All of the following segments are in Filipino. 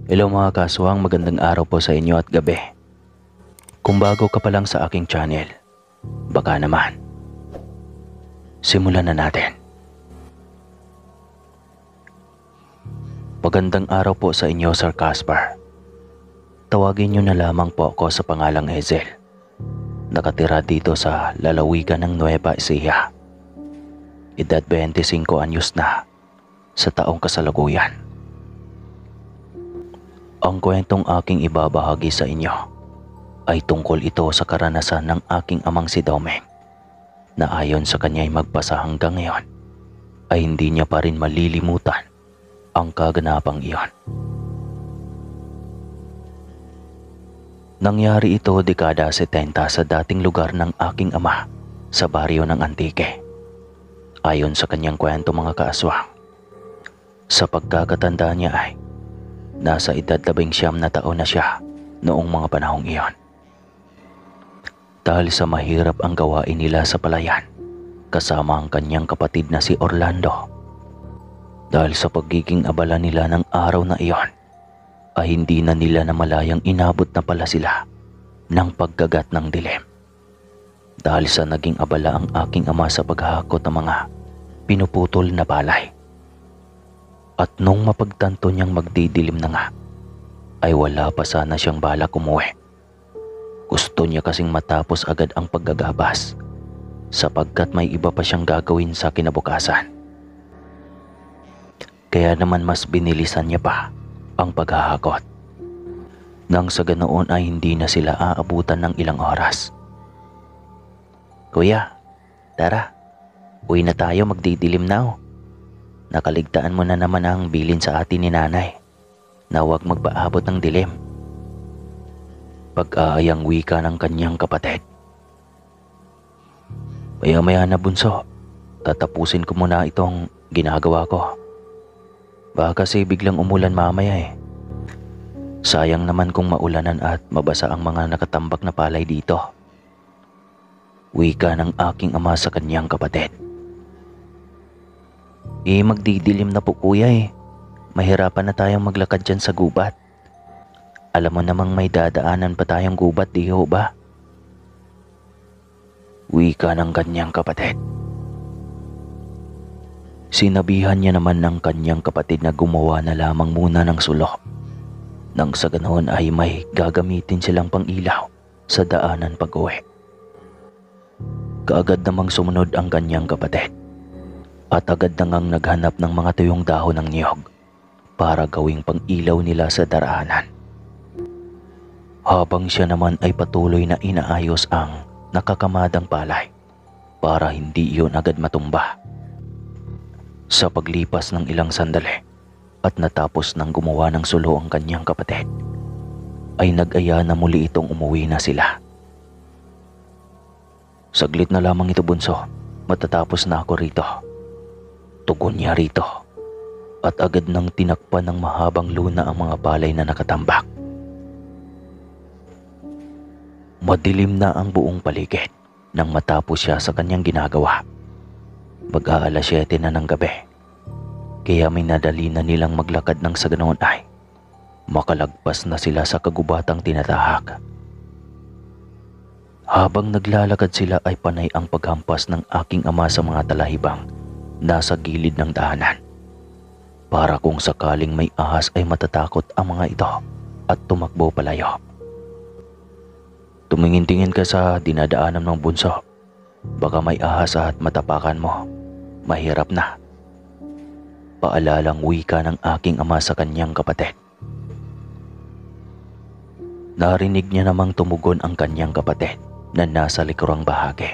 Hello mga kaswang, magandang araw po sa inyo at gabi. Kung bago ka pa lang sa aking channel, baka naman, simulan na natin. Magandang araw po sa inyo, Sir Caspar. Tawagin niyo na lamang po ako sa pangalang Hazel. Nakatira dito sa lalawigan ng Nueva Ecija. Edad 25 anyos na sa taong kasalukuyan. Ang kwentong aking ibabahagi sa inyo ay tungkol ito sa karanasan ng aking amang si Domeng na ayon sa kanya'y magpasa hanggang ngayon ay hindi niya pa rin malilimutan ang kaganapang iyon. Nangyari ito dekada 70 sa dating lugar ng aking ama sa baryo ng Antique. Ayon sa kanyang kwento mga kaaswang, sa pagkakatanda niya ay nasa edad 19 na taon na siya noong mga panahong iyon. Dahil sa mahirap ang gawain nila sa palayan, kasama ang kanyang kapatid na si Orlando. Dahil sa pagiging abala nila ng araw na iyon, ay hindi na nila namalayang inabot na pala sila ng paggagat ng dilim. Dahil sa naging abala ang aking ama sa paghahakot ng mga pinuputol na palay. At nung mapagtanto niyang magdidilim na nga, ay wala pa sana siyang balak umuwi. Gusto niya kasing matapos agad ang paggagabas sapagkat may iba pa siyang gagawin sa kinabukasan. Kaya naman mas binilisan niya pa ang paghahakot. Nang sa ganoon ay hindi na sila aabutan ng ilang oras. "Kuya, tara, uwi na tayo, magdidilim na oh. Nakaligtaan mo na naman ang bilin sa atin ni nanay na huwag magpaabot ng dilim." Pag-aayang wika ng kanyang kapatid. "Maya-maya na bunso, tatapusin ko muna itong ginagawa ko. Baka kasi biglang umulan mamaya eh. Sayang naman kung maulanan at mabasa ang mga nakatambak na palay dito." Wika ng aking ama sa kanyang kapatid. Magdidilim na po kuya eh. Mahirapan na tayong maglakad dyan sa gubat. Alam mo namang may dadaanan pa tayong gubat, di ho ba?" Wika ng kanyang kapatid. Sinabihan niya naman ng kanyang kapatid na gumawa na lamang muna ng sulok. Nang sa ganoon ay may gagamitin silang pang-ilaw sa daanan pag-uwi. Kaagad namang sumunod ang kanyang kapatid. At agad na ngang naghanap ng mga tuyong dahon ng niyog para gawing pang-ilaw nila sa daraanan. Habang siya naman ay patuloy na inaayos ang nakakamadang palay para hindi iyon agad matumba. Sa paglipas ng ilang sandali at natapos nang gumawa ng sulo ang kanyang kapatid, ay nag-aya na muli itong umuwi na sila. "Saglit na lamang ito bunso, matatapos na ako rito." Tugon niya rito at agad nang tinakpan ng mahabang luna ang mga palay na nakatambak. Madilim na ang buong paligid nang matapos siya sa kanyang ginagawa. Mag-aalas 7 na ng gabi, kaya minadali na nilang maglakad nang sa ganoon ay makalagpas na sila sa kagubatang tinatahak. Habang naglalakad sila ay panay ang paghampas ng aking ama sa mga talahibang nasa gilid ng daanan. Para kung sakaling may ahas ay matatakot ang mga ito at tumakbo palayo. "Tumingin-tingin ka sa dinadaanan ng bunso. Baka may ahas at matapakan mo. Mahirap na." Paalalang wika ng aking ama sa kanyang kapatid. Narinig niya namang tumugon ang kanyang kapatid na nasa likurang bahagi.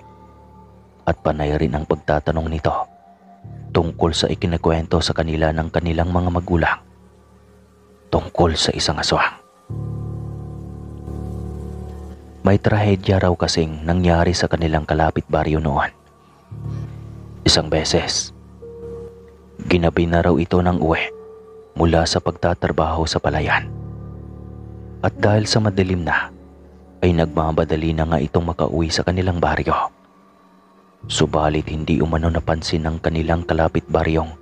At panay rin ang pagtatanong nito tungkol sa ikinakwento sa kanila ng kanilang mga magulang tungkol sa isang aswang. May trahedya raw kasing nangyari sa kanilang kalapit baryo noon. Isang beses, ginabi na raw ito ng uwi mula sa pagtatrabaho sa palayan. At dahil sa madilim na, ay nagmamadali na nga itong makauwi sa kanilang baryo. Subalit hindi umano napansin ng kanilang kalapit baryong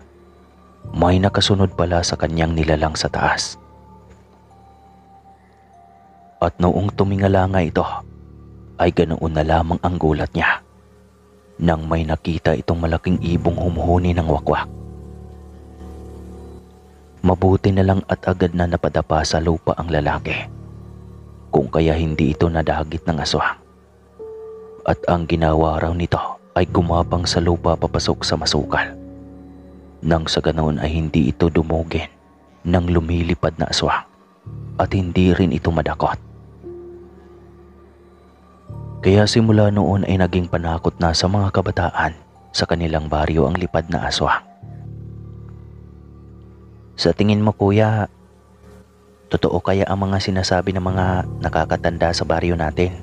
may nakasunod pala sa kanyang nilalang sa taas. At noong tumingala nga ito, ay ganoon na lamang ang gulat niya nang may nakita itong malaking ibong humuhuni ng wakwak. Mabuti na lang at agad na napadapa sa lupa ang lalaki, kung kaya hindi ito nadagit ng aswang. At ang ginawa raw nito ay gumapang sa lupa papasok sa masukal, nang sa ganoon ay hindi ito dumugin ng lumilipad na aswang at hindi rin ito madakot. Kaya simula noon ay naging panakot na sa mga kabataan sa kanilang baryo ang lipad na aswang. Sa tingin mo kuya, totoo kaya ang mga sinasabi ng mga nakakatanda sa baryo natin?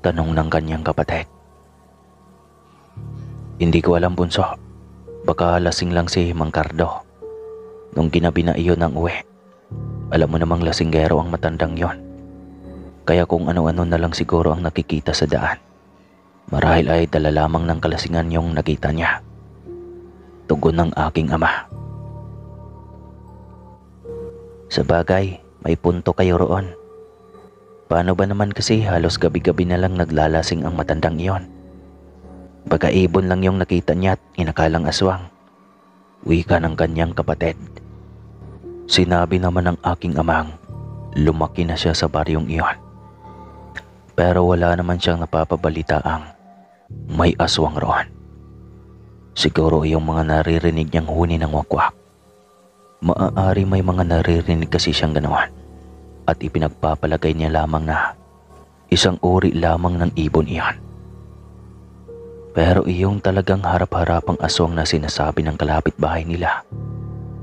Tanong ng kanyang kapatid. Hindi ko alam bunso, baka lasing lang si Mang Cardo nung ginabi na iyon ng uwi. Alam mo namang lasinggero ang matandang yon. Kaya kung ano-ano na lang siguro ang nakikita sa daan. Marahil ay dala lamang ng kalasingan yung nakita niya. Tugon ng aking ama. Sa bagay, may punto kayo roon. Paano ba naman kasi halos gabi-gabi na lang naglalasing ang matandang iyon? Baka ibon lang yung nakita niya at inakalang aswang. Wika ng kanyang kapatid. Sinabi naman ng aking amang lumaki na siya sa baryong iyon. Pero wala naman siyang napapabalitaang may aswang roon. Siguro yung mga naririnig niyang huni ng wakwak. Maaari may mga naririnig kasi siyang ganawan at ipinagpapalagay niya lamang na isang uri lamang ng ibon iyan. Pero iyong talagang harap-harapang aswang na sinasabi ng kalapitbahay nila,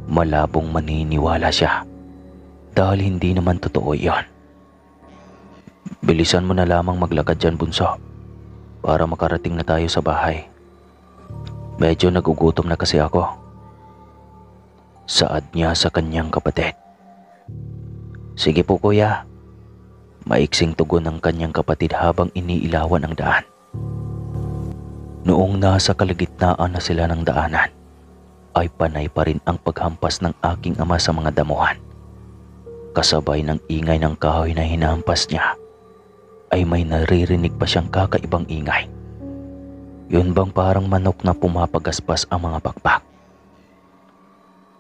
malabong maniniwala siya dahil hindi naman totoo iyon. Bilisan mo na lamang maglakad dyan bunso para makarating na tayo sa bahay. Medyo nagugutom na kasi ako. Saad niya sa kanyang kapatid. Sige po kuya. Maiksing tugon ng kanyang kapatid habang iniilawan ang daan. Noong nasa kalagitnaan na sila ng daanan, ay panay pa rin ang paghampas ng aking ama sa mga damuhan. Kasabay ng ingay ng kahoy na hinampas niya, ay may naririnig pa siyang kakaibang ingay. Yun bang parang manok na pumapagaspas ang mga pakpak?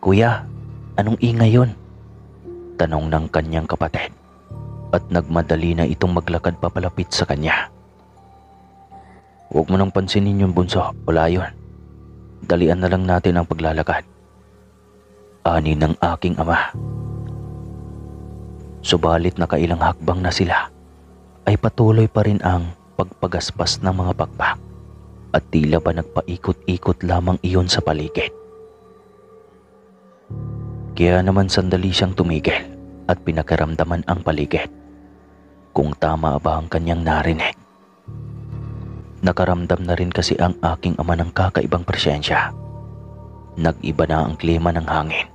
Kuya, anong ingay yun? Tanong ng kanyang kapatid at nagmadali na itong maglakad papalapit sa kanya. Huwag mo nang pansinin yun bunso, wala yun. Dalian na lang natin ang paglalakad. Ani ng aking ama. Subalit nakailang hakbang na sila, ay patuloy pa rin ang pagpagaspas ng mga pakpak at tila ba nagpaikot-ikot lamang iyon sa paligid. Kaya naman sandali siyang tumigil at pinakaramdaman ang paligid kung tama ba ang kanyang narinig. Nakaramdam na rin kasi ang aking ama ng kakaibang presensya. Nag-iba na ang klima ng hangin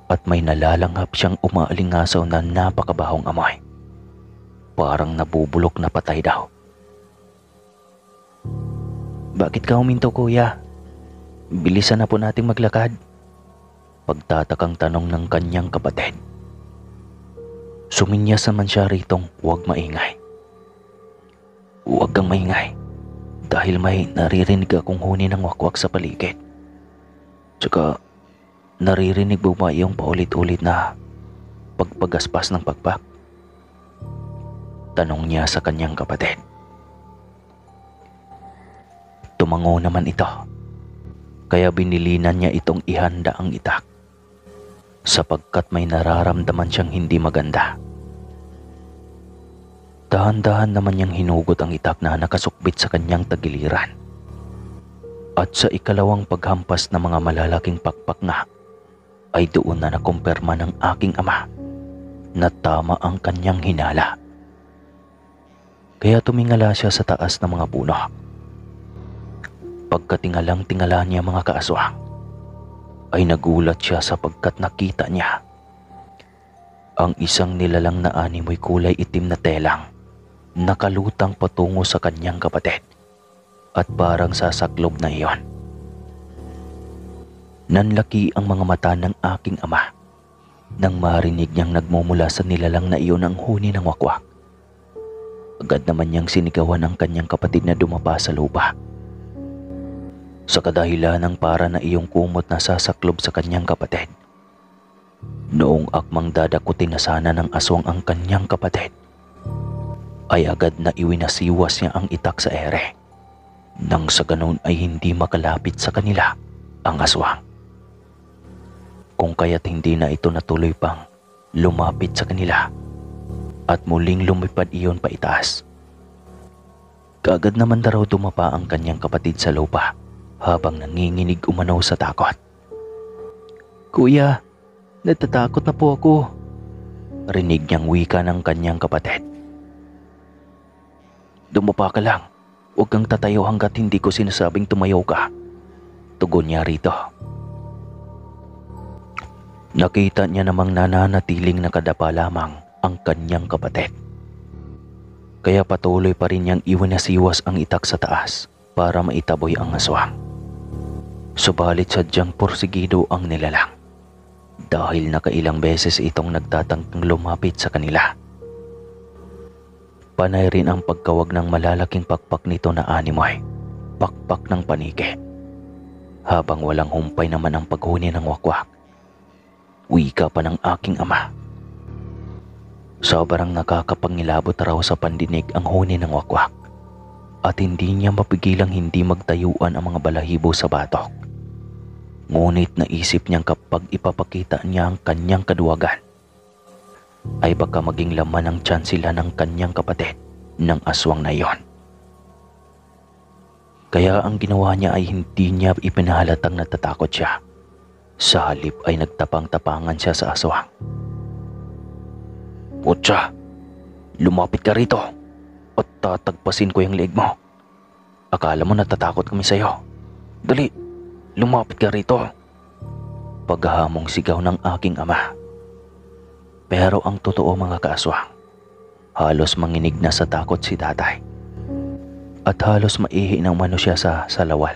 at may nalalanghap siyang umaalingasaw na napakabahong amoy. Parang nabubulok na patay daw. Bakit ka huminto kuya? Bilisan na po nating maglakad. Pagtatakang tanong ng kanyang kapatid. Suminyas naman siya ritong huwag maingay. Huwag kang maingay dahil may naririnig akong huni ng wakwak sa paligid. Tsaka naririnig mo ba yung paulit-ulit na pagpagaspas ng pakpak? Tanong niya sa kanyang kapatid. Tumango naman ito, kaya binilinan niya itong ihanda ang itak sapagkat may nararamdaman siyang hindi maganda. Dahan-dahan naman niyang hinugot ang itak na nakasukbit sa kanyang tagiliran. At sa ikalawang paghampas ng mga malalaking pakpak na, ay doon na nakumpirma ng aking ama na tama ang kanyang hinala. Kaya tumingala siya sa taas ng mga puno. Pagkatingalang-tingala niya mga kaaswang, ay nagulat siya sapagkat nakita niya ang isang nilalang na animoy kulay itim na telang nakalutang patungo sa kanyang kapatid at parang sasaklob na iyon. Nanlaki ang mga mata ng aking ama Nang marinig niyang nagmumula sa nilalang na iyon ang huni ng wakwak, agad naman niyang sinigawan ang kanyang kapatid na dumapa sa lupa. Sa kadahilan ng para na iyong kumot na sasaklob sa kanyang kapatid, noong akmang dadakutin na sana ng aswang ang kanyang kapatid, ay agad na iwinasiwas niya ang itak sa ere, nang sa ganun ay hindi makalapit sa kanila ang aswang. Kung kaya't hindi na ito natuloy pang lumapit sa kanila at muling lumipad iyon pa itaas. Kaagad naman na raw dumapa ang kanyang kapatid sa lupa habang nanginginig umano sa takot. "Kuya, natatakot na po ako," rinig niyang wika ng kanyang kapatid. "Dumapa ka lang, huwag kang tatayo hanggat hindi ko sinasabing tumayo ka," tugon niya rito. Nakita niya namang nananatiling nakadapa lamang ang kanyang kapatid. Kaya patuloy pa rin niyang iwinasiwas ang itak sa taas para maitaboy ang aswang. Subalit sadyang porsigido ang nilalang dahil nakailang beses itong nagtatangkang lumapit sa kanila. Panay rin ang pagkawag ng malalaking pakpak nito na animoy, pakpak ng paniki. Habang walang humpay naman ang paghuni ng wakwak, wika pa ng aking ama. Sobrang nakakapangilabot raw sa pandinig ang huni ng wakwak at hindi niya mapigilang hindi magtayuan ang mga balahibo sa batok. Ngunit naisip niyang kapag ipapakita niya ang kanyang kaduwagan, ay baka maging laman ng tiyan sila ng kanyang kapatid ng aswang na iyon. Kaya ang ginawa niya ay hindi niya ipinahalatang natatakot siya. Sa halip ay nagtapang-tapangan siya sa aswang. "Putya, lumapit ka rito at tatagpasin ko yung leeg mo. Akala mo natatakot kami sa'yo. Dali, lumapit ka rito," paghahamong sigaw ng aking ama. Pero ang totoo mga kaaswang, halos manginig na sa takot si tatay at halos maihi ng mano siya sa salawal.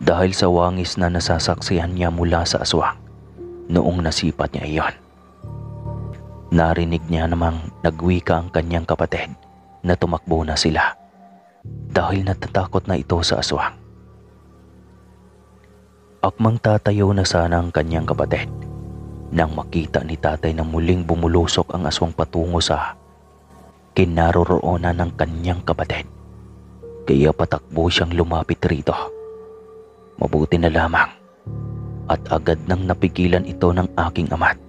Dahil sa wangis na nasasaksihan niya mula sa aswang noong nasipat niya iyon. Narinig niya namang nagwika ang kanyang kapatid na tumakbo na sila dahil natatakot na ito sa aswang. Akmang tatayo na sana ang kanyang kapatid nang makita ni tatay na muling bumulusok ang aswang patungo sa kinaroroonan ng kanyang kapatid. Kaya patakbo siyang lumapit rito. Mabuti na lamang at agad nang napigilan ito ng aking ama't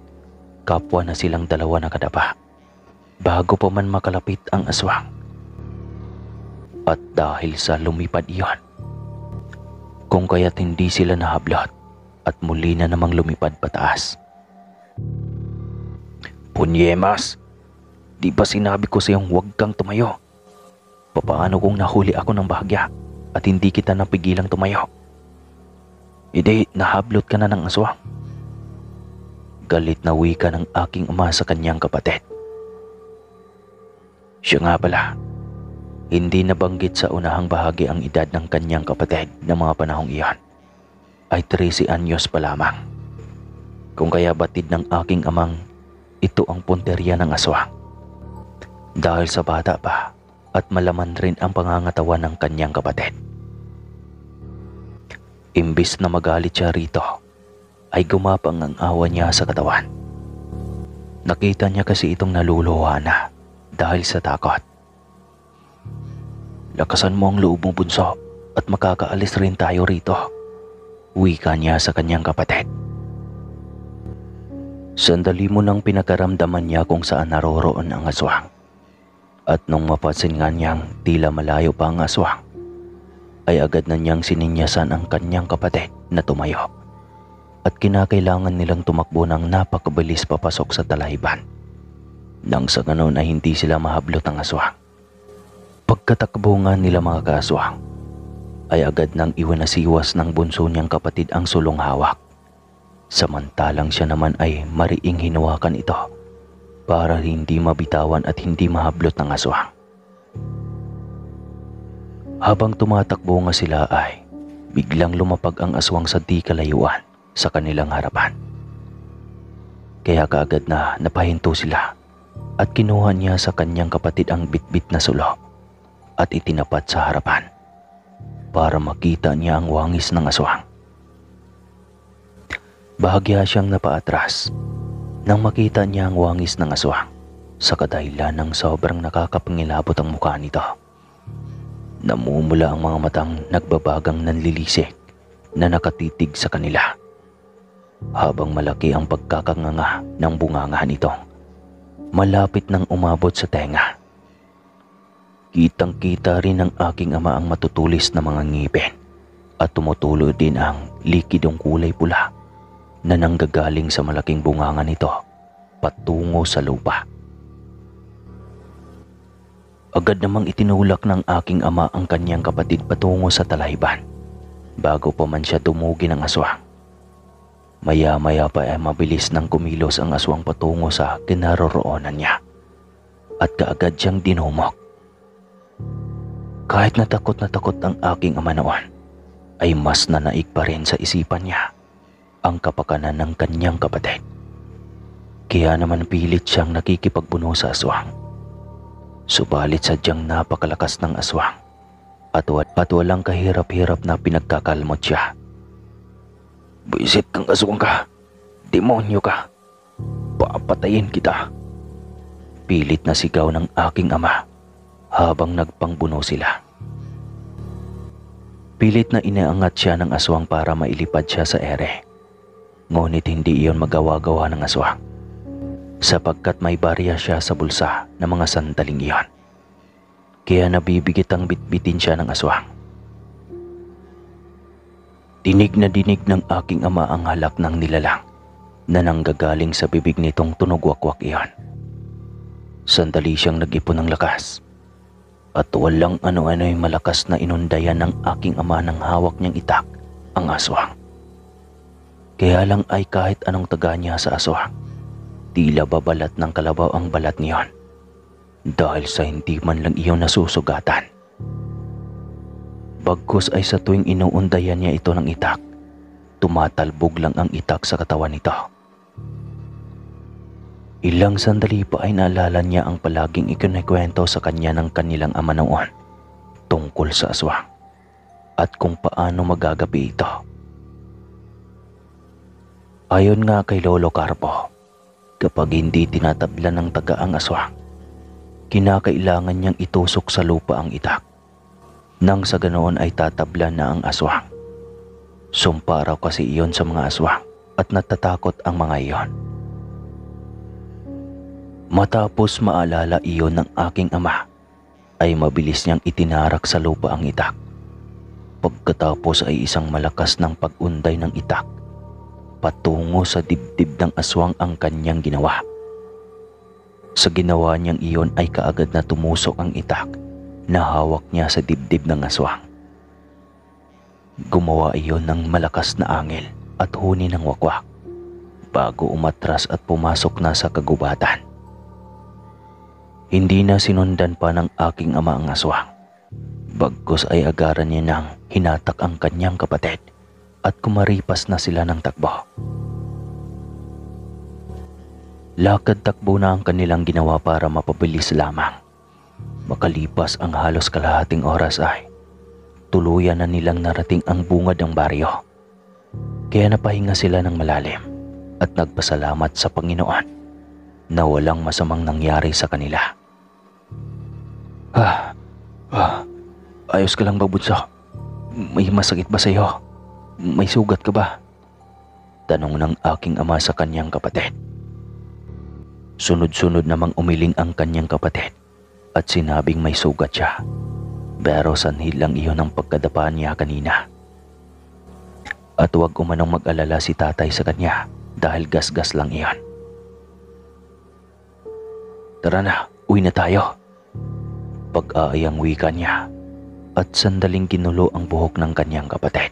kapwa na silang dalawa nakadapa bago pa man makalapit ang aswang. At dahil sa lumipad iyon, kung kaya't hindi sila nahablot at muli na namang lumipad pataas. "Punyemas, di ba sinabi ko sa iyong huwag kang tumayo? Papaano kung nahuli ako ng bahagya at hindi kita napigilang tumayo? Hindi, nahablot ka na ng aswang." Galit na wika ng aking ama sa kanyang kapatid. Siya nga pala, hindi nabanggit sa unahang bahagi ang edad ng kanyang kapatid na mga panahong iyon ay 13 anyos pa lamang. Kung kaya batid ng aking amang ito ang punteriya ng aswang. Dahil sa bata pa at malaman rin ang pangangatawan ng kanyang kapatid. Imbis na magalit siya rito, ay gumapang ang awa niya sa katawan. Nakita niya kasi itong naluluha na dahil sa takot. "Lakasan mo ang loob mo, bunso, at makakaalis rin tayo rito," wika niya sa kanyang kapatid. Sandali mo nang pinakaramdaman niya kung saan naroroon ang aswang. At nung mapansin nga niyang tila malayo pa ang aswang, ay agad na niyang sininyasan ang kanyang kapatid na tumayo. At kinakailangan nilang tumakbo ng napakabilis papasok sa talahiban. Nang sa ganon ay hindi sila mahablot ng aswang. Pagkatakbo nga nila mga kaaswang, ay agad nang iwanasiwas ng bunso niyang kapatid ang sulong hawak. Samantalang siya naman ay mariing hinawakan ito para hindi mabitawan at hindi mahablot ng aswang. Habang tumatakbo nga sila ay biglang lumapag ang aswang sa di kalayuan sa kanilang harapan. Kaya kaagad na napahinto sila at kinuha niya sa kanyang kapatid ang bitbit na sulo at itinapat sa harapan para makita niya ang wangis ng aswang. Bahagya siyang napaatras nang makita niya ang wangis ng aswang sa kadahilan ng sobrang nakakapangilabot ang mukha nito. Namumula ang mga matang nagbabagang nanlilisik na nakatitig sa kanila, habang malaki ang pagkakanganga ng bunganga nito. Malapit nang umabot sa tenga. Kitang-kita rin ng aking ama ang matutulis na mga ngipin at tumutulo din ang likidong kulay pula na nanggagaling sa malaking bunganga nito patungo sa lupa. Agad namang itinulak ng aking ama ang kanyang kapatid patungo sa talayban bago pa man siya tumugi ng aswang. Maya-maya pa ay mabilis nang kumilos ang aswang patungo sa kinaroroonan niya at kaagad siyang dinumog. Kahit na takot ang aking ama noon, ay mas nanaig pa rin sa isipan niya ang kapakanan ng kanyang kapatid. Kaya naman pilit siyang nakikipagbuno sa aswang. Subalit sadyang napakalakas ng aswang at walang kahirap-hirap na pinagkakalmot siya. "Buisit kang aswang ka! Demonyo ka! Papatayin kita!" Pilit na sigaw ng aking ama habang nagpangbuno sila. Pilit na inaangat siya ng aswang para mailipad siya sa ere. Ngunit hindi iyon magawa-gawa ng aswang, sapagkat may barya siya sa bulsa ng mga sandaling iyon. Kaya nabibigit ang bitbitin siya ng aswang. Dinig na dinig ng aking ama ang halak ng nilalang na nanggagaling sa bibig nitong tunugwakwak iyon. Sandali siyang nag-ipon ng lakas at walang ano-ano'y malakas na inundayan ng aking ama ng hawak niyang itak ang aswang. Kaya lang ay kahit anong taga niya sa aswang, tila babalat ng kalabaw ang balat niyon dahil sa hindi man lang iyon nasusugatan. Bagkus ay sa tuwing inuundayan niya ito ng itak, tumatalbog lang ang itak sa katawan nito. Ilang sandali pa ay naalala niya ang palaging ikinikwento sa kanya ng kanilang ama noon tungkol sa aswang at kung paano magagapi ito. Ayon nga kay Lolo Carpo, kapag hindi tinatablan ng taga ang aswang, kinakailangan niyang itusok sa lupa ang itak. Nang sa ganoon ay tatablan na ang aswang. Sumpa raw kasi iyon sa mga aswang at natatakot ang mga iyon. Matapos maalala iyon ng aking ama, ay mabilis niyang itinarak sa lupa ang itak. Pagkatapos ay isang malakas ng pag-unday ng itak patungo sa dibdib ng aswang ang kanyang ginawa. Sa ginawa niyang iyon ay kaagad na tumusok ang itak na hawak niya sa dibdib ng aswang. Gumawa iyon ng malakas na angil at huni ng wakwak bago umatras at pumasok na sa kagubatan. Hindi na sinundan pa ng aking ama ang aswang. Bagkus ay agaran niya nang hinatak ang kanyang kapatid at kumaripas na sila ng takbo. Lakad-takbo na ang kanilang ginawa para mapabilis lamang. Makalipas ang halos kalahating oras ay tuluyan na nilang narating ang bungad ng baryo. Kaya napahinga sila ng malalim at nagpasalamat sa Panginoon na walang masamang nangyari sa kanila. Ayos ka lang ba, bunso? May masakit ba sa iyo? May sugat ka ba? Tanong ng aking ama sa kanyang kapatid. Sunod-sunod namang umiling ang kanyang kapatid at sinabing may sugat siya. Pero sanhil lang iyon ang pagkadapa niya kanina. At huwag umanong mag-alala si tatay sa kanya dahil gas-gas lang iyon. Tara na, uwi na tayo. Pag-aayang wika niya at sandaling ginulo ang buhok ng kanyang kapatid.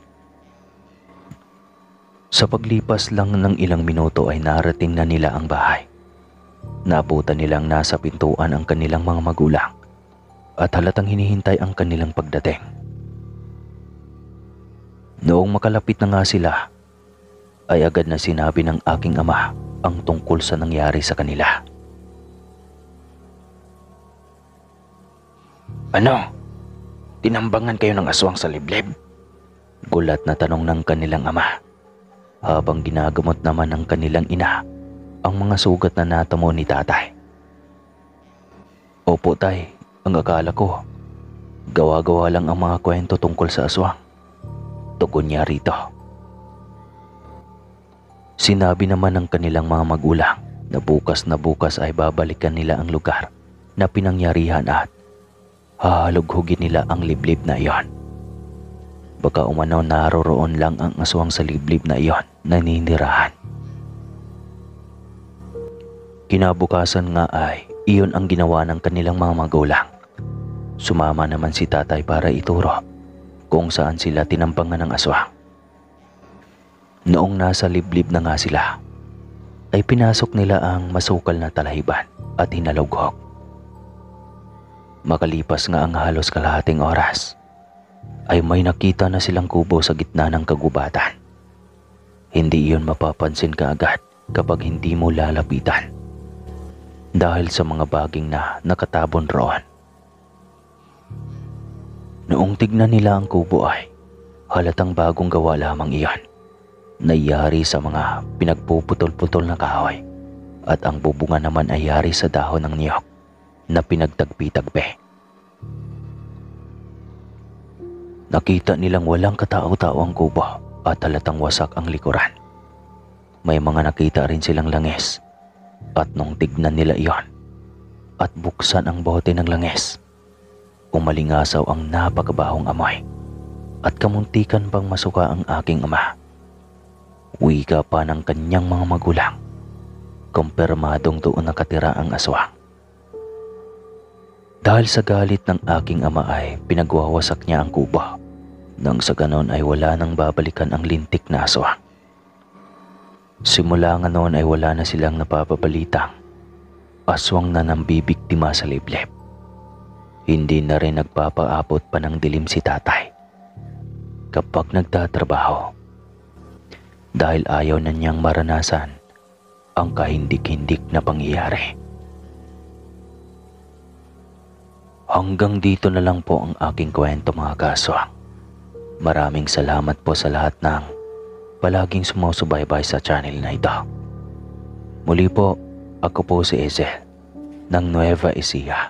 Sa paglipas lang ng ilang minuto ay narating na nila ang bahay. Naabutan nilang nasa pintuan ang kanilang mga magulang at halatang hinihintay ang kanilang pagdating. Noong makalapit na nga sila, ay agad na sinabi ng aking ama ang tungkol sa nangyari sa kanila. Ano? Tinambangan kayo ng aswang sa liblib? Gulat na tanong ng kanilang ama, habang ginagamot naman ng kanilang ina ang mga sugat na natamo ni tatay. Opo tay, ang akala ko, gawa-gawa lang ang mga kwento tungkol sa aswang. Tugon niya rito. Sinabi naman ng kanilang mga magulang na bukas ay babalikan nila ang lugar na pinangyarihan at hahalughugin nila ang liblib na iyon. Baka umano naroroon lang ang aswang sa liblib na iyon naninirahan. Kinabukasan nga ay iyon ang ginawa ng kanilang mga magulang. Sumama naman si tatay para ituro kung saan sila tinampangan ng aswang. Noong nasa liblib na nga sila, ay pinasok nila ang masukal na talahiban at hinalughog. Makalipas nga ang halos kalahating oras, ay may nakita na silang kubo sa gitna ng kagubatan. Hindi iyon mapapansin kaagad kapag hindi mo lalapitan dahil sa mga baging na nakatabon roon. Noong tignan nila ang kubo ay halatang bagong gawa lamang iyon, nayari sa mga pinagpuputol-putol na kahoy at ang bubunga naman ay yari sa dahon ng niyog na pinagtagpi-tagpi. Nakita nilang walang katao-tao ang kubo at halatang wasak ang likuran. May mga nakita rin silang langis at nung tignan nila iyon at buksan ang bote ng langis, umalingasaw ang napakabahong amoy at kamuntikan pang masuka ang aking ama. Wika pa ng kanyang mga magulang, kumpirmadong doon nakatira ang aswang. Dahil sa galit ng aking ama ay pinagwawasak niya ang kubo. Nang sa ganon ay wala nang babalikan ang lintik na aswang. Simula nga noon ay wala na silang napapabalitang aswang na nambibiktima sa liblib. Hindi na rin nagpapaabot pa ng dilim si tatay kapag nagtatrabaho dahil ayaw na niyang maranasan ang kahindik-hindik na pangyayari. Hanggang dito na lang po ang aking kwento mga kaswang. Maraming salamat po sa lahat ng palaging sumusubaybay sa channel na ito. Muli po, ako po si Ezel ng Nueva Ecija.